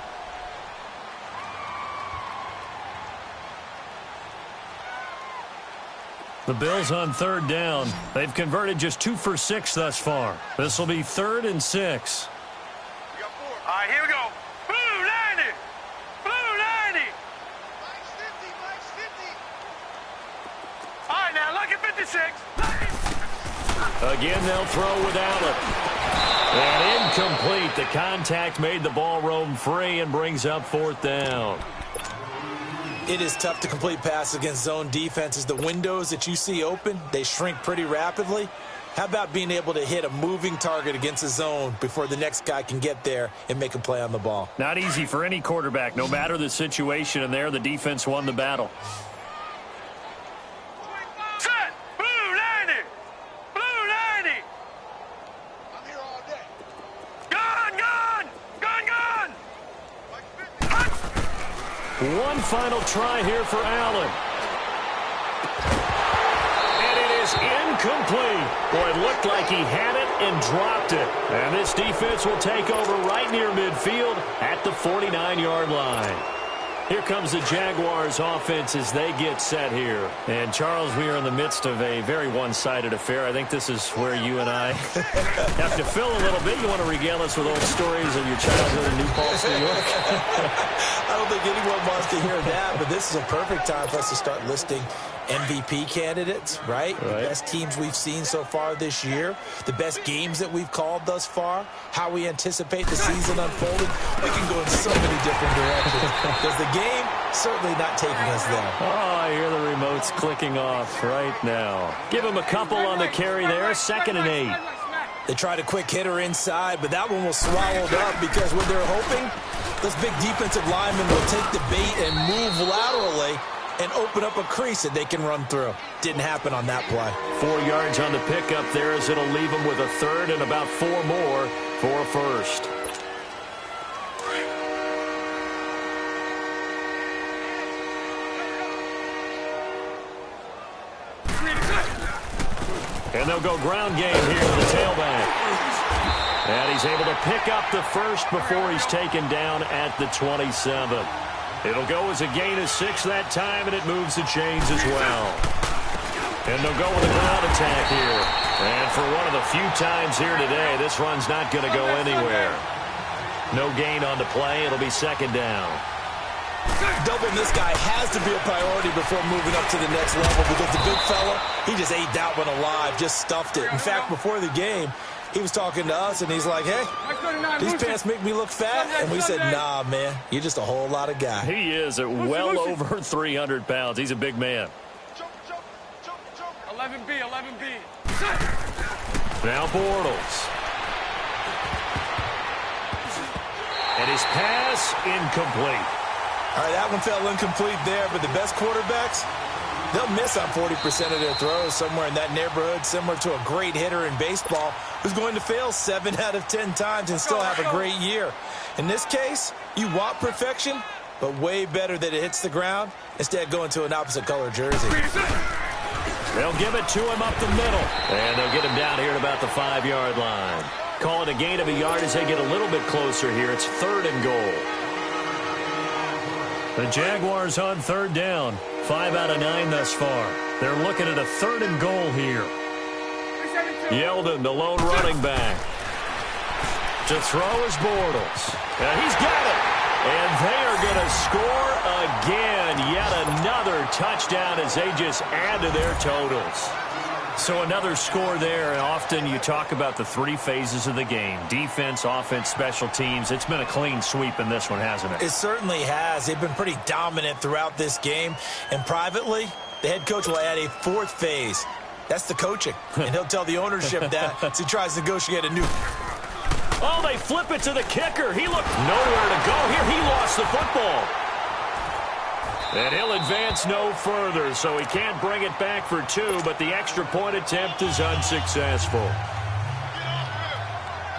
The Bills on 3rd down. They've converted just 2 for 6 thus far. This will be 3rd and 6. All right, here we go. Blue 90. Blue 90. All right, now, lucky 56. Again, they'll throw with Allen. And incomplete. The contact made the ball roam free and brings up 4th down. It is tough to complete passes against zone defenses. The windows that you see open, they shrink pretty rapidly. How about being able to hit a moving target against a zone before the next guy can get there and make a play on the ball? Not easy for any quarterback, no matter the situation, and there the defense won the battle. Set. Blue 90. Blue 90. I'm here all day. Gun. One final try here for Allen. And it is incomplete. Boy, it looked like he had it and dropped it. And this defense will take over right near midfield at the 49-yard line. Here comes the Jaguars offense as they get set here. And, Charles, we are in the midst of a very one-sided affair. I think this is where you and I have to fill a little bit. You want to regale us with old stories of your childhood in New Paltz, New York? I don't think anyone wants to hear that, but this is a perfect time for us to start listing MVP candidates, right? The best teams we've seen so far this year, the best games that we've called thus far, how we anticipate the season unfolding. We can go in so many different directions because the game certainly not taking us there. Oh, I hear the remotes clicking off right now. Give him a couple on the carry there, 2nd and 8. They tried a quick hitter inside, but that one was swallowed up because what they're hoping, those big defensive linemen will take the bait and move laterally and open up a crease that they can run through. Didn't happen on that play. 4 yards on the pickup there as it'll leave them with a third and about 4 more for a first. And they'll go ground game here to the tailback. And he's able to pick up the first before he's taken down at the 27. It'll go as a gain of 6 that time, and it moves the chains as well. And they'll go with a ground attack here. And for one of the few times here today, this run's not going to go anywhere. No gain on the play. It'll be second down. Doubling this guy has to be a priority before moving up to the next level because the big fella, he just ate that one alive, just stuffed it. In fact, before the game, he was talking to us, and he's like, hey, these pants make me look fat. And we said, nah, man, you're just a whole lot of guy. He is at well over 300 pounds. He's a big man. 11B, 11B. Now Bortles. And his pass incomplete. All right, that one fell incomplete there, but the best quarterbacks, they'll miss on 40% of their throws, somewhere in that neighborhood, similar to a great hitter in baseball who's going to fail 7 out of 10 times and still have a great year. In this case, you want perfection, but way better that it hits the ground instead of going to an opposite color jersey. They'll give it to him up the middle, and they'll get him down here at about the 5-yard line. Call it a gain of a yard as they get a little bit closer here. It's 3rd and goal. The Jaguars on 3rd down. 5 out of 9 thus far. They're looking at a 3rd and goal here. Yeldon, the lone running back. To throw is Bortles. And he's got it. And they are going to score again. Yet another touchdown as they just add to their totals. So another score there, and often you talk about the 3 phases of the game. Defense, offense, special teams. It's been a clean sweep in this one, hasn't it? It certainly has. They've been pretty dominant throughout this game. And privately, the head coach will add a 4th phase. That's the coaching. And he'll tell the ownership that as he tries to negotiate a new... Oh, they flip it to the kicker. He looked nowhere to go here. He lost the football. And he'll advance no further, so he can't bring it back for 2, but the extra point attempt is unsuccessful.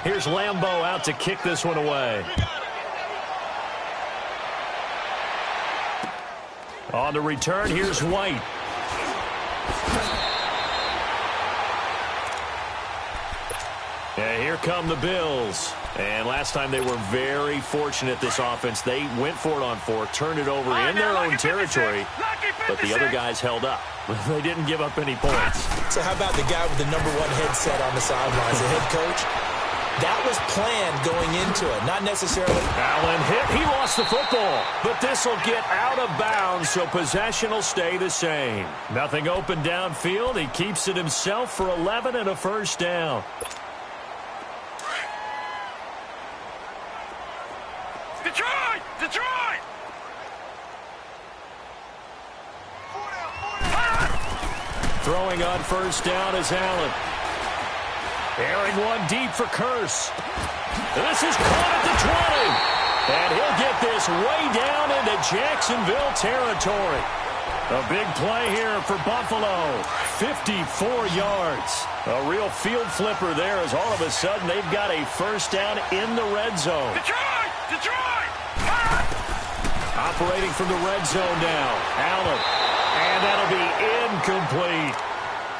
Here's Lambeau out to kick this one away. On the return, here's White. And here come the Bills. And last time they were very fortunate, this offense. They went for it on 4, turned it over in their own territory, but the other guys held up. They didn't give up any points. So how about the guy with the #1 headset on the sidelines, the head coach? That was planned going into it, not necessarily. Allen hit. He lost the football, but this will get out of bounds, so possession will stay the same. Nothing open downfield. He keeps it himself for 11 and a first down. Detroit! Detroit! Throwing on first down is Allen. Airing one deep for Curse. This is caught at the 20. And he'll get this way down into Jacksonville territory. A big play here for Buffalo. 54 yards. A real field flipper there as all of a sudden they've got a first down in the red zone. Detroit! Detroit! Operating from the red zone now. Allen. And that'll be incomplete.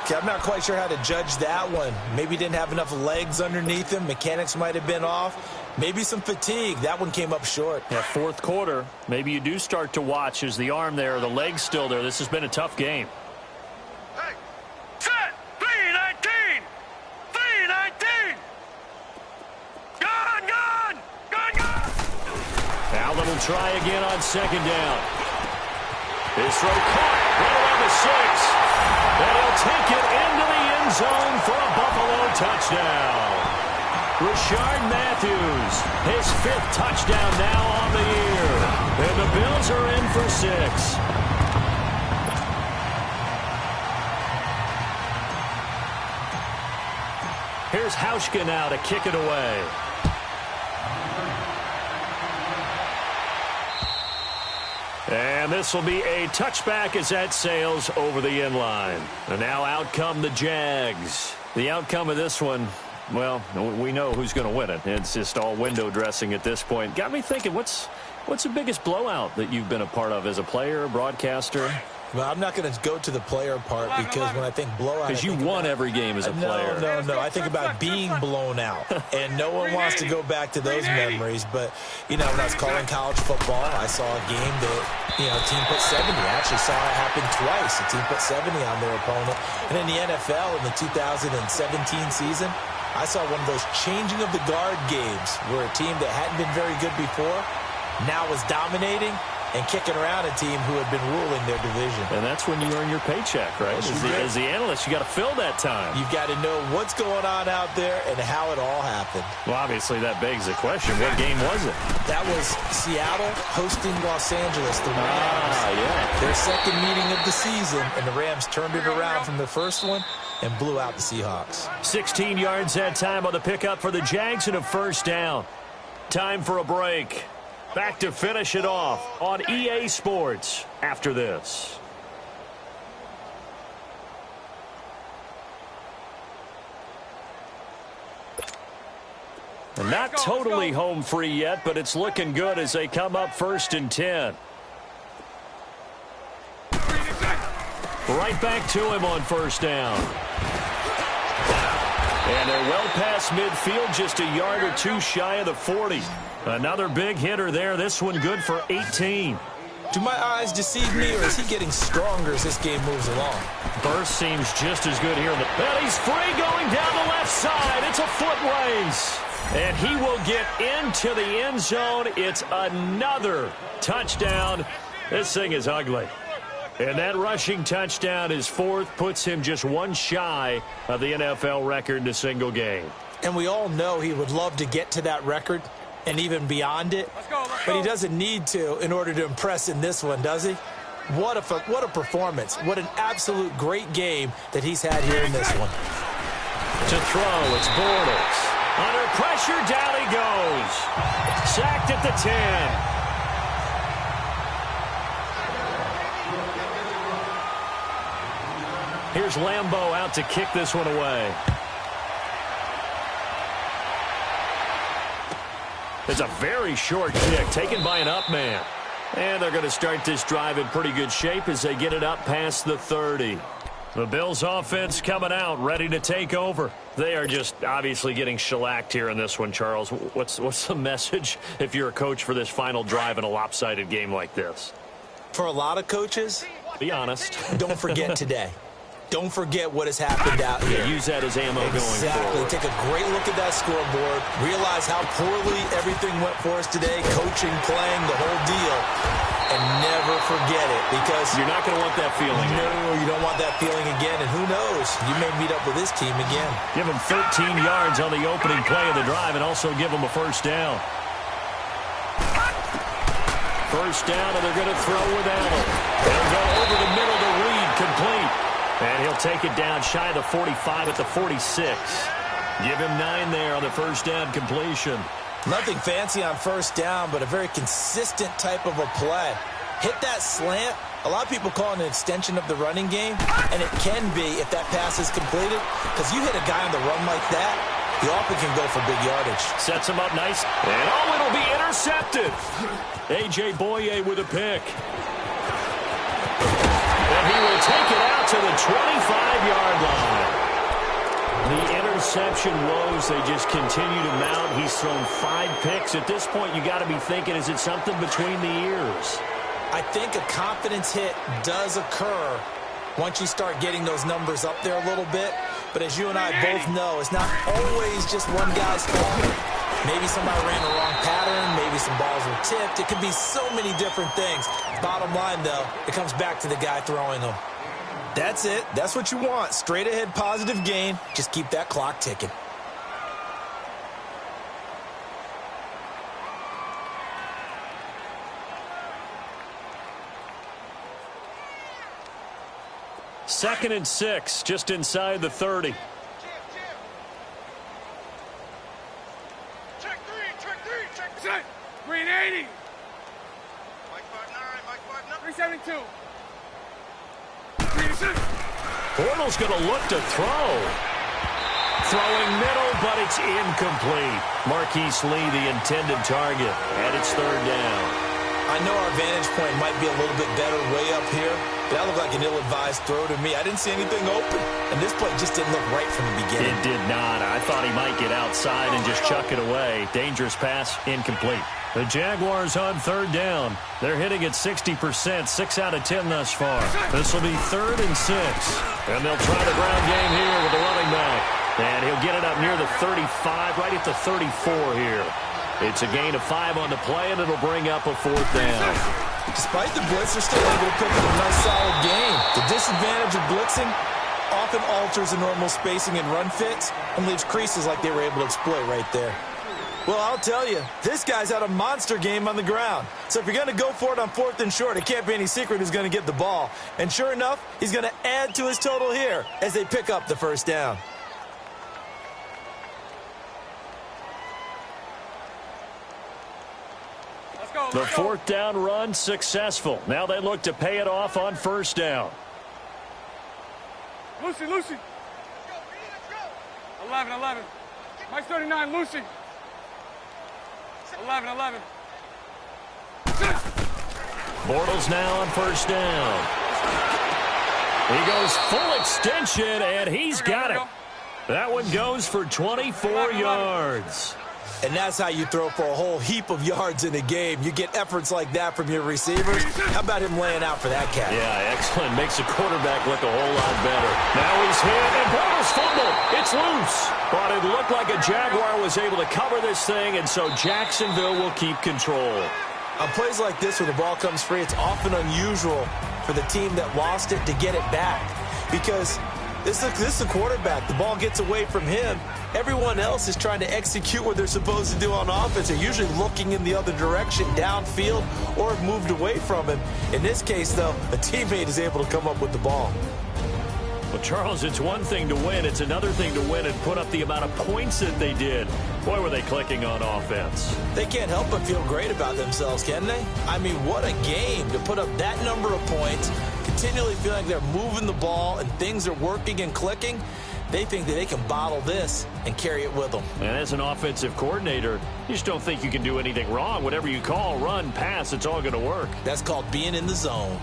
Okay, I'm not quite sure how to judge that one. Maybe didn't have enough legs underneath him. Mechanics might have been off. Maybe some fatigue. That one came up short. Yeah, 4th quarter, maybe you do start to watch as the arm there, the leg's still there. This has been a tough game. Hey! Set! 3-19! 3-19! Gone! Gone! Gone! Gone! Allen will try again on 2nd down. His throw caught right around the 6. And he'll take it into the end zone for a Buffalo touchdown. Rashard Matthews, his 5th touchdown now on the year. And the Bills are in for 6. Here's Hauschka now to kick it away. And And this will be a touchback as that sails over the end line. And now out come the Jags. The outcome of this one, well, we know who's going to win it. It's just all window dressing at this point. Got me thinking, what's the biggest blowout that you've been a part of as a player, broadcaster? Well, I'm not going to go to the player part because when I think blowout, because you won every game as a player. No. I think about being blown out, and no one wants to go back to those memories. But, when I was calling college football, I saw a game that, a team put 70. I actually saw it happen twice. A team put 70 on their opponent. And in the NFL in the 2017 season, I saw one of those changing of the guard games where a team that hadn't been very good before now was dominating and kicking around a team who had been ruling their division. And that's when you earn your paycheck, right? As the analyst, you got to fill that time. You've got to know what's going on out there and how it all happened. Well, obviously, that begs the question, what game was it? That was Seattle hosting Los Angeles, the Rams. Yeah. Their second meeting of the season, and the Rams turned it around from the first one and blew out the Seahawks. 16 yards that time on the pickup for the Jags and a first down. Time for a break. Back to finish it off on EA Sports after this. And not totally home free yet, but it's looking good as they come up 1st and 10. Right back to him on first down. And they're well past midfield, just a yard or two shy of the 40. Another big hitter there. This one good for 18. Do my eyes deceive me, or is he getting stronger as this game moves along? Burst seems just as good here. And he's free going down the left side. It's a foot race. And he will get into the end zone. It's another touchdown. This thing is ugly. And that rushing touchdown, his fourth, puts him just one shy of the NFL record in a single game. And we all know he would love to get to that record and even beyond it. Let's go. But he doesn't need to in order to impress in this one, does he? What a performance. What an absolute great game that he's had here in this one. To throw, it's Bortles. Under pressure, down he goes. Sacked at the 10. Here's Lambeau out to kick this one away. It's a very short kick taken by an up man. And they're going to start this drive in pretty good shape as they get it up past the 30. The Bills offense coming out, ready to take over. They are just obviously getting shellacked here in this one, Charles. What's the message if you're a coach for this final drive in a lopsided game like this? For a lot of coaches, be honest. Don't forget today. Don't forget what has happened out here. Yeah, use that as ammo going forward. Take a great look at that scoreboard. Realize how poorly everything went for us today. Coaching, playing, the whole deal. And never forget it, because you're not going to want that feeling. No, you don't want that feeling again. And who knows? You may meet up with this team again. Give them 13 yards on the opening play of the drive and also give them a first down. First down, and they're going to throw with Allen. They'll go over the middle to Reed, complete. And he'll take it down shy of the 45 at the 46. Give him 9 there on the first down completion. Nothing fancy on first down, but a very consistent type of a play. Hit that slant. A lot of people call it an extension of the running game, and it can be if that pass is completed, because you hit a guy on the run like that, he often can go for big yardage. Sets him up nice, and it'll be intercepted. A.J. Boye with a pick. And he will take it out to the 25-yard line. The interception woes, they just continue to mount. He's thrown 5 picks. At this point, you got to be thinking, is it something between the ears? I think a confidence hit does occur once you start getting those numbers up there a little bit. But as you and I both know, it's not always just one guy's fault. Maybe somebody ran the wrong pattern. Maybe some balls were tipped. It could be so many different things. Bottom line, though, it comes back to the guy throwing them. That's it. That's what you want. Straight ahead, positive gain. Just keep that clock ticking. Second and 6, just inside the 30. Check 3, check 3. Green 80. Mike 5'9", Mike 5'9". Bortles going to look to throw. Throwing middle, but it's incomplete. Marquise Lee, the intended target, and it's third down. I know our vantage point might be a little bit better way up here, but that looked like an ill-advised throw to me. I didn't see anything open, and this play just didn't look right from the beginning. It did not. I thought he might get outside and just chuck it away. Dangerous pass, incomplete. The Jaguars on third down. They're hitting at 60%, 6 out of 10 thus far. This will be 3rd and 6. And they'll try the ground game here with the running back. And he'll get it up near the 35, right at the 34 here. It's a gain of 5 on the play, and it'll bring up a 4th down. Despite the blitz, they're still able to pick up a nice, solid game. The disadvantage of blitzing often alters the normal spacing and run fits and leaves creases like they were able to exploit right there. Well, I'll tell you, this guy's had a monster game on the ground. So if you're going to go for it on 4th and short, it can't be any secret who's going to get the ball. And sure enough, he's going to add to his total here as they pick up the 1st down. The 4th down run successful. Now they look to pay it off on 1st down. Lucy. 11. Mike 39, Lucy. 11. Bortles now on 1st down. He goes full extension, and he's got it. That one goes for 24 yards. And that's how you throw for a whole heap of yards in a game. You get efforts like that from your receivers. How about him laying out for that catch? Yeah, excellent. Makes the quarterback look a whole lot better. Now he's hit, and Bortles fumbled. It's loose. But it looked like a Jaguar was able to cover this thing, and so Jacksonville will keep control. On plays like this where the ball comes free, it's often unusual for the team that lost it to get it back. Because this is the quarterback. The ball gets away from him. Everyone else is trying to execute what they're supposed to do on offense. They're usually looking in the other direction, downfield, or have moved away from him. In this case, though, a teammate is able to come up with the ball. Well, Charles, it's one thing to win. It's another thing to win and put up the amount of points that they did. Boy, were they clicking on offense. They can't help but feel great about themselves, can they? I mean, what a game to put up that number of points, continually feeling like they're moving the ball and things are working and clicking. They think that they can bottle this and carry it with them. And as an offensive coordinator, you just don't think you can do anything wrong. Whatever you call, run, pass, it's all going to work. That's called being in the zone.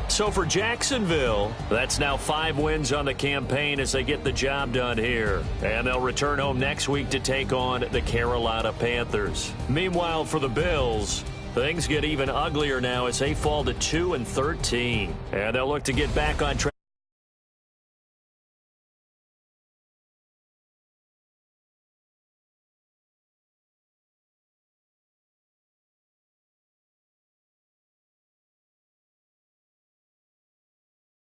So for Jacksonville, that's now 5 wins on the campaign as they get the job done here. And they'll return home next week to take on the Carolina Panthers. Meanwhile, for the Bills, things get even uglier now as they fall to 2-13. And they'll look to get back on track.